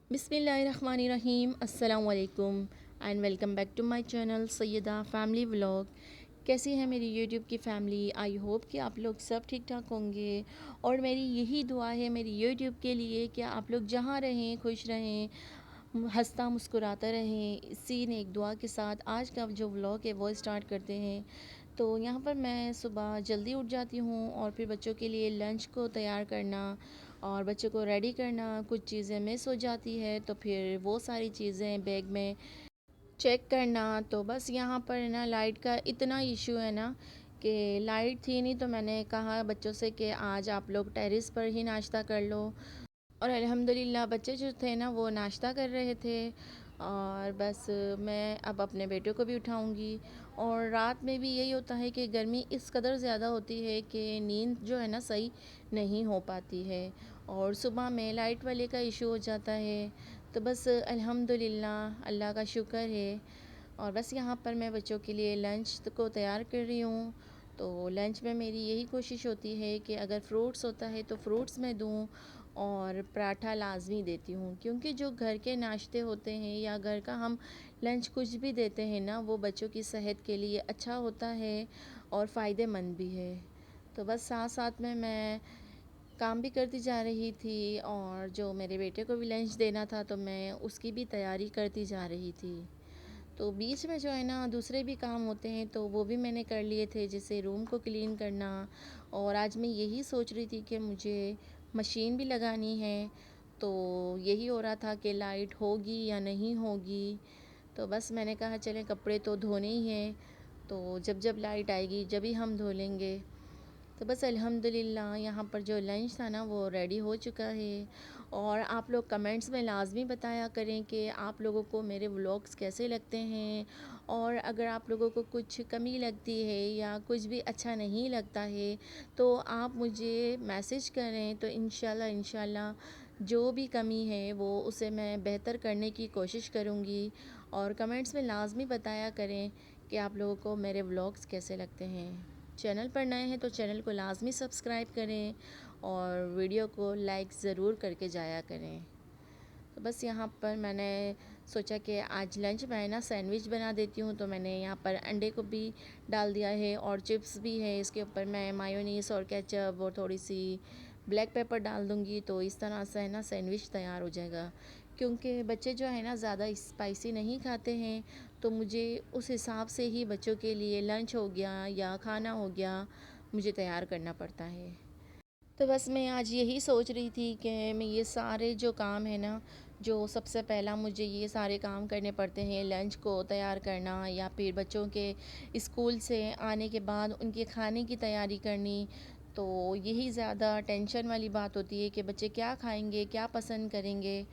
बिस्मिल्लाहिर्रहमानिर्रहीम अस्सलाम वालेकुम and welcome back to my channel Sayeda family vlog. कैसी है मेरी यूट्यूब की फैमिली? आई होप कि आप लोग सब ठीक ठाक होंगे और मेरी यही दुआ है मेरी यूट्यूब के लिए कि आप लोग जहाँ रहें खुश रहें, हंसता मुस्कुराता रहें। इसी ने एक दुआ के साथ आज का जो व्लॉग है वो स्टार्ट करते हैं। तो यहाँ पर मैं सुबह जल्दी उठ जाती हूँ और फिर बच्चों के लिए लंच को तैयार करना और बच्चों को रेडी करना, कुछ चीज़ें मिस हो जाती है तो फिर वो सारी चीज़ें बैग में चेक करना। तो बस यहाँ पर ना लाइट का इतना इशू है ना कि लाइट थी नहीं, तो मैंने कहा बच्चों से कि आज आप लोग टेरेस पर ही नाश्ता कर लो। और अल्हम्दुलिल्लाह बच्चे जो थे ना वो नाश्ता कर रहे थे। और बस मैं अब अपने बेटे को भी उठाऊंगी। और रात में भी यही होता है कि गर्मी इस कदर ज़्यादा होती है कि नींद जो है ना सही नहीं हो पाती है और सुबह में लाइट वाले का इशू हो जाता है। तो बस अल्हम्दुलिल्लाह अल्लाह का शुक्र है। और बस यहाँ पर मैं बच्चों के लिए लंच को तैयार कर रही हूँ। तो लंच में मेरी यही कोशिश होती है कि अगर फ्रूट्स होता है तो फ्रूट्स मैं दूँ और पराठा लाजमी देती हूँ, क्योंकि जो घर के नाश्ते होते हैं या घर का हम लंच कुछ भी देते हैं ना वो बच्चों की सेहत के लिए अच्छा होता है और फ़ायदेमंद भी है। तो बस साथ साथ में मैं काम भी करती जा रही थी और जो मेरे बेटे को भी लंच देना था तो मैं उसकी भी तैयारी करती जा रही थी। तो बीच में जो है ना दूसरे भी काम होते हैं तो वो भी मैंने कर लिए थे, जैसे रूम को क्लीन करना। और आज मैं यही सोच रही थी कि मुझे मशीन भी लगानी है, तो यही हो रहा था कि लाइट होगी या नहीं होगी। तो बस मैंने कहा चलें कपड़े तो धोने ही हैं, तो जब जब लाइट आएगी जब ही हम धो लेंगे। तो बस अल्हम्दुलिल्लाह यहाँ पर जो लंच था ना वो रेडी हो चुका है। और आप लोग कमेंट्स में लाजमी बताया करें कि आप लोगों को मेरे व्लॉग्स कैसे लगते हैं। और अगर आप लोगों को कुछ कमी लगती है या कुछ भी अच्छा नहीं लगता है तो आप मुझे मैसेज करें, तो इंशाल्लाह इंशाल्लाह जो भी कमी है वो उसे मैं बेहतर करने की कोशिश करूँगी। और कमेंट्स में लाजमी बताया करें कि आप लोगों को मेरे व्लॉग्स कैसे लगते हैं। चैनल पर नए हैं तो चैनल को लाजमी सब्सक्राइब करें और वीडियो को लाइक ज़रूर करके जाया करें। तो बस यहाँ पर मैंने सोचा कि आज लंच में ना सैंडविच बना देती हूँ, तो मैंने यहाँ पर अंडे को भी डाल दिया है और चिप्स भी है, इसके ऊपर मैं मायोनीस और केचप और थोड़ी सी ब्लैक पेपर डाल दूँगी। तो इस तरह से है ना सैंडविच तैयार हो जाएगा, क्योंकि बच्चे जो है ना ज़्यादा स्पाइसी नहीं खाते हैं। तो मुझे उस हिसाब से ही बच्चों के लिए लंच हो गया या खाना हो गया मुझे तैयार करना पड़ता है। तो बस मैं आज यही सोच रही थी कि मैं ये सारे जो काम है ना, जो सबसे पहला मुझे ये सारे काम करने पड़ते हैं, लंच को तैयार करना या फिर बच्चों के स्कूल से आने के बाद उनके खाने की तैयारी करनी। तो यही ज़्यादा टेंशन वाली बात होती है कि बच्चे क्या खाएंगे, क्या पसंद करेंगे।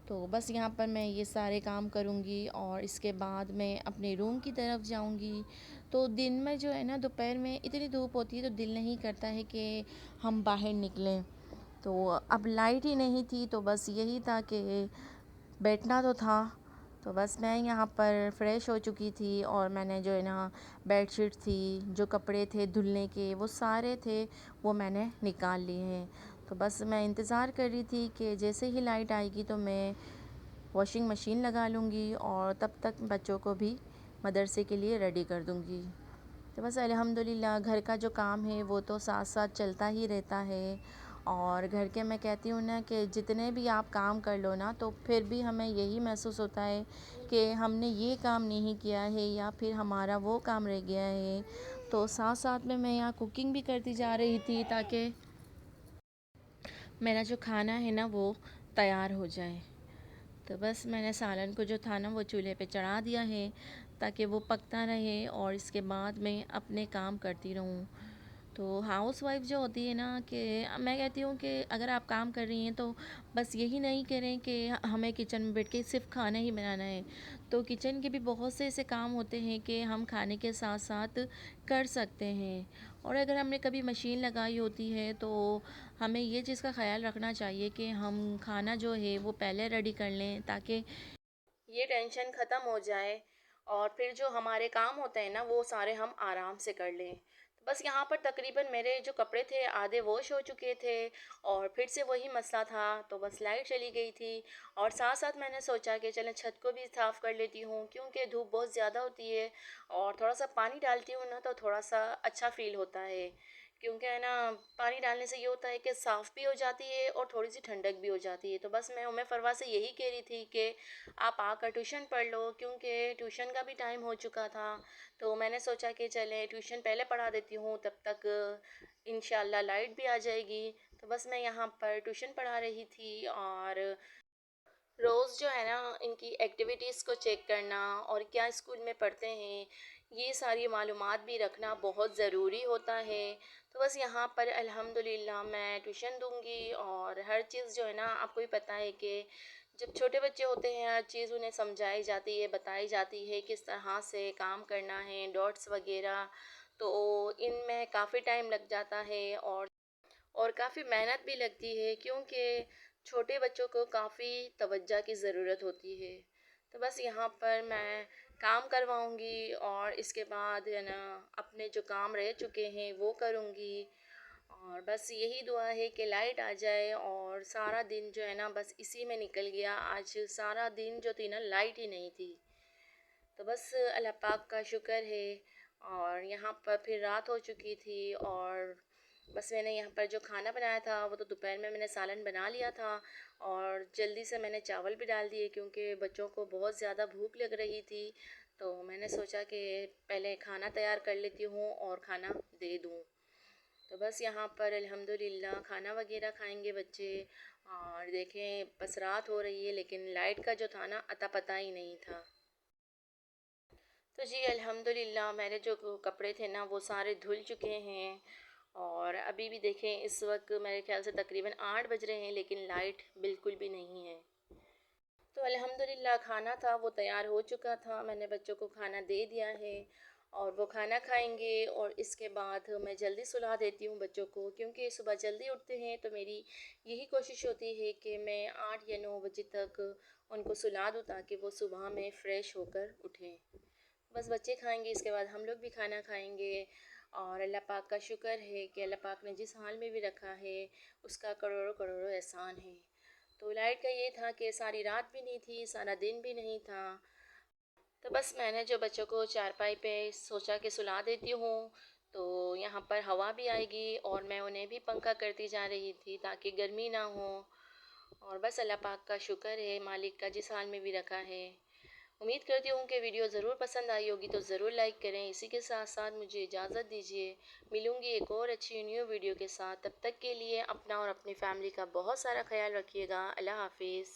तो बस यहाँ पर मैं ये सारे काम करूँगी और इसके बाद मैं अपने रूम की तरफ जाऊँगी। तो दिन में जो है ना दोपहर में इतनी धूप होती है तो दिल नहीं करता है कि हम बाहर निकलें। तो अब लाइट ही नहीं थी तो बस यही था कि बैठना तो था। तो बस मैं यहाँ पर फ्रेश हो चुकी थी और मैंने जो है ना बेडशीट थी, जो कपड़े थे धुलने के वो सारे थे वो मैंने निकाल लिए हैं। तो बस मैं इंतज़ार कर रही थी कि जैसे ही लाइट आएगी तो मैं वॉशिंग मशीन लगा लूँगी और तब तक बच्चों को भी मदरसे के लिए रेडी कर दूँगी। तो बस अल्हम्दुलिल्लाह घर का जो काम है वो तो साथ साथ चलता ही रहता है। और घर के मैं कहती हूँ ना कि जितने भी आप काम कर लो ना तो फिर भी हमें यही महसूस होता है कि हमने ये काम नहीं किया है या फिर हमारा वो काम रह गया है। तो साथ साथ में मैं यहाँ कुकिंग भी करती जा रही थी ताकि मेरा जो खाना है ना वो तैयार हो जाए। तो बस मैंने सालन को जो था ना वो चूल्हे पे चढ़ा दिया है ताकि वो पकता रहे और इसके बाद मैं अपने काम करती रहूँ। तो हाउस वाइफ जो होती है ना कि मैं कहती हूँ कि अगर आप काम कर रही हैं तो बस यही नहीं करें कि हमें किचन में बैठ के सिर्फ खाना ही बनाना है। तो किचन के भी बहुत से ऐसे काम होते हैं कि हम खाने के साथ साथ कर सकते हैं। और अगर हमने कभी मशीन लगाई होती है तो हमें ये चीज़ का ख्याल रखना चाहिए कि हम खाना जो है वो पहले रेडी कर लें ताकि ये टेंशन ख़त्म हो जाए और फिर जो हमारे काम होते हैं ना वो सारे हम आराम से कर लें। बस यहाँ पर तकरीबन मेरे जो कपड़े थे आधे वॉश हो चुके थे और फिर से वही मसला था, तो बस लाइट चली गई थी। और साथ साथ मैंने सोचा कि चलें छत को भी साफ़ कर लेती हूँ, क्योंकि धूप बहुत ज़्यादा होती है और थोड़ा सा पानी डालती हूँ ना तो थोड़ा सा अच्छा फ़ील होता है। क्योंकि है ना, पानी डालने से ये होता है कि साफ़ भी हो जाती है और थोड़ी सी ठंडक भी हो जाती है। तो बस मैं उम्मे फरवा से यही कह रही थी कि आप आकर ट्यूशन पढ़ लो, क्योंकि ट्यूशन का भी टाइम हो चुका था। तो मैंने सोचा कि चलें ट्यूशन पहले पढ़ा देती हूँ, तब तक इंशाल्लाह लाइट भी आ जाएगी। तो बस मैं यहाँ पर ट्यूशन पढ़ा रही थी और रोज़ जो है ना इनकी एक्टिविटीज़ को चेक करना और क्या स्कूल में पढ़ते हैं, ये सारी मालूमात भी रखना बहुत ज़रूरी होता है। तो बस यहाँ पर अल्हम्दुलिल्लाह मैं ट्यूशन दूँगी और हर चीज़ जो है ना, आपको भी पता है कि जब छोटे बच्चे होते हैं हर चीज़ उन्हें समझाई जाती है, बताई जाती है किस तरह से काम करना है, डॉट्स वगैरह। तो इनमें काफ़ी टाइम लग जाता है और काफ़ी मेहनत भी लगती है, क्योंकि छोटे बच्चों को काफ़ी तवज्जो की ज़रूरत होती है। तो बस यहाँ पर मैं काम करवाऊँगी और इसके बाद है ना अपने जो काम रह चुके हैं वो करूँगी। और बस यही दुआ है कि लाइट आ जाए और सारा दिन जो है ना बस इसी में निकल गया। आज सारा दिन जो थी ना लाइट ही नहीं थी। तो बस अल्लाह पाक का शुक्र है। और यहाँ पर फिर रात हो चुकी थी और बस मैंने यहाँ पर जो खाना बनाया था वो तो दोपहर में मैंने सालन बना लिया था और जल्दी से मैंने चावल भी डाल दिए, क्योंकि बच्चों को बहुत ज़्यादा भूख लग रही थी। तो मैंने सोचा कि पहले खाना तैयार कर लेती हूँ और खाना दे दूँ। तो बस यहाँ पर अल्हम्दुलिल्लाह खाना वगैरह खाएंगे बच्चे। और देखें बस रात हो रही है लेकिन लाइट का जो था ना अता पता ही नहीं था। तो जी अल्हम्दुलिल्लाह मेरे जो कपड़े थे ना वो सारे धुल चुके हैं। और अभी भी देखें इस वक्त मेरे ख्याल से तकरीबन 8 बज रहे हैं लेकिन लाइट बिल्कुल भी नहीं है। तो अल्हम्दुलिल्लाह खाना था वो तैयार हो चुका था, मैंने बच्चों को खाना दे दिया है और वो खाना खाएंगे। और इसके बाद मैं जल्दी सुला देती हूँ बच्चों को, क्योंकि सुबह जल्दी उठते हैं तो मेरी यही कोशिश होती है कि मैं 8 या 9 बजे तक उनको सुला दूँ ताकि वो सुबह में फ़्रेश होकर उठें। बस बच्चे खाएंगे, इसके बाद हम लोग भी खाना खाएंगे। और अल्लाह पाक का शुक्र है कि अल्लाह पाक ने जिस हाल में भी रखा है उसका करोड़ों करोड़ों एहसान है। तो लाइट का ये था कि सारी रात भी नहीं थी, सारा दिन भी नहीं था। तो बस मैंने जो बच्चों को चारपाई पे सोचा कि सुला देती हूँ, तो यहाँ पर हवा भी आएगी और मैं उन्हें भी पंखा करती जा रही थी ताकि गर्मी ना हो। और बस अल्लाह पाक का शुक्र है मालिक का जिस हाल में भी रखा है। उम्मीद करती हूँ कि वीडियो ज़रूर पसंद आई होगी, तो ज़रूर लाइक करें। इसी के साथ साथ मुझे इजाज़त दीजिए, मिलूँगी एक और अच्छी न्यू वीडियो के साथ। तब तक के लिए अपना और अपनी फैमिली का बहुत सारा ख्याल रखिएगा। अल्लाह हाफिज़।